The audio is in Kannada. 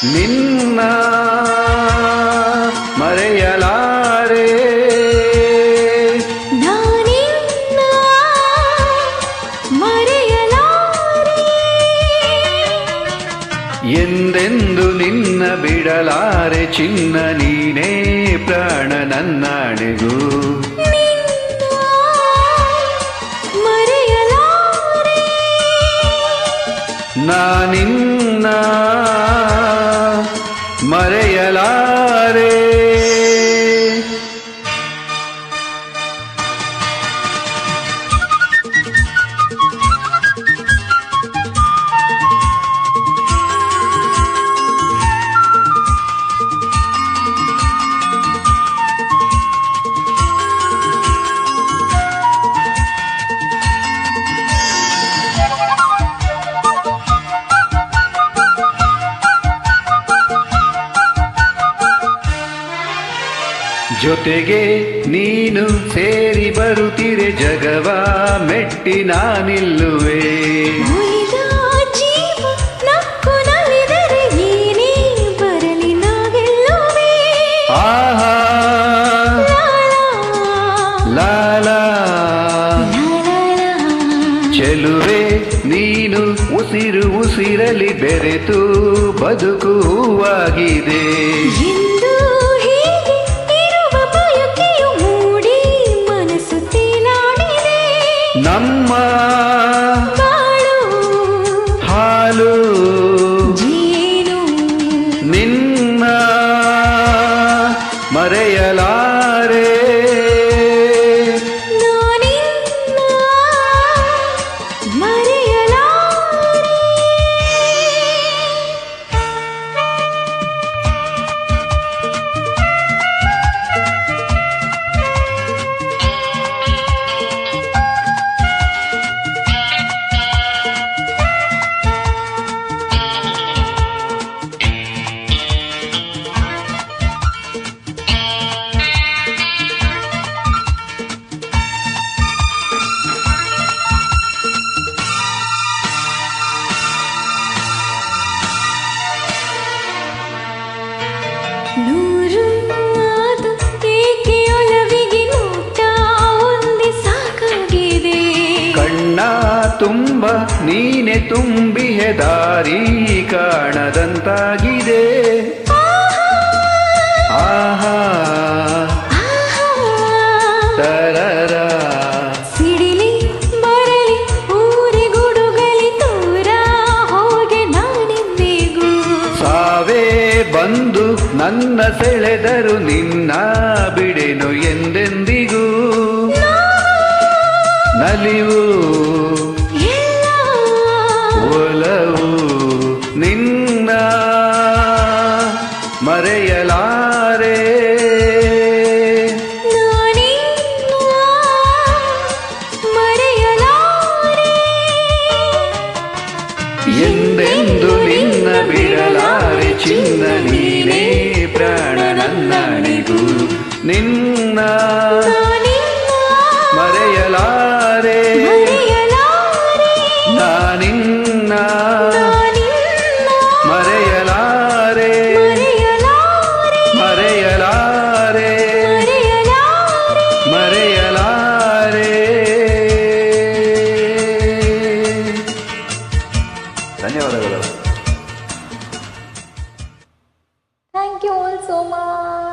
ನಿನ್ನ ಮರೆಯಲಾರೆ ನಾನಿನ್ನ ಮರೆಯಲಾರೆ ಎಂದೆಂದು ನಿನ್ನ ಬಿಡಲಾರೆ ಚಿನ್ನ ನೀನೇ ಪ್ರಾಣ ನನ್ನಾಣೆಗೂ ನಾನಿನ್ನ ಮರೆಯಲಾರೆ ಜೊತೆಗೆ ನೀನು ಸೇರಿ ಬರುತ್ತಿರೆ ಜಗವ ಮೆಟ್ಟಿ ನಾನಿಲ್ಲುವೆ ಉಳಿದ ಜೀವ ನಕ್ಕು ನಲಿದರೆ ಏನೇ ಬರಲಿ ನಾಗೆಲ್ಲುವೆ ಆಹಾ ಲಾಲಾ ಚೆಲುವೆ ನೀನು ಉಸಿರು ಉಸಿರಲಿ ಬೆರೆತು ಬದುಕು ಹೂವಾಗಿದೆ ನಮ್ಮ ಹಾಲು ಜೇನು ನಿನ್ನ ಮರೆಯಲಾರೆ ನಾನಿನ್ನ ನೂರು ಮಾತು ಏಕೆ ಒಲವಿಗೆ ನೋಟ ಒಂದೇ ಸಾಕಾಗಿದೆ ಕಣ್ಣ ತುಂಬ ನೀನೆ ತುಂಬಿಹೆ ದಾರಿ ಕಾಣದಂತಾಗಿದೆ ಆಹಾ ತರರ ಸಿಡಿಲಿ ಬರಲಿ ಊರಿ ಗುಡುಗಲಿ ದೂರ ಹೋಗೆ ನಾನಿಂದಿಗೂ ಸಾವೇ ಬಂದು ನನ್ನ ಸೆಳೆದರು ನಿನ್ನ ಬಿಡೆನು ಎಂದೆಂದಿಗೂ ನಲಿವು ಒಲವು ನಿನ್ನ ಮರೆಯಲಾರೆ ನಾನಿನ್ನ ಮರೆಯಲಾರೆ ಎಂದೆಂದು ನಿನ್ನ ಬಿಡಲಾರೆ ಚಿನ್ನ ನೀನೇ ಪ್ರಾಣ ನನ್ನಣಿಗೂ ನಿನ್ನ ಮರೆಯಲಾರೆ ನಾನಿನ್ನ ಮರೆಯಲಾರೆ ಮರೆಯಲಾರೆ ಮರೆಯಲಾರೆ ಧನ್ಯವಾದಗಳು. Thank you all so much.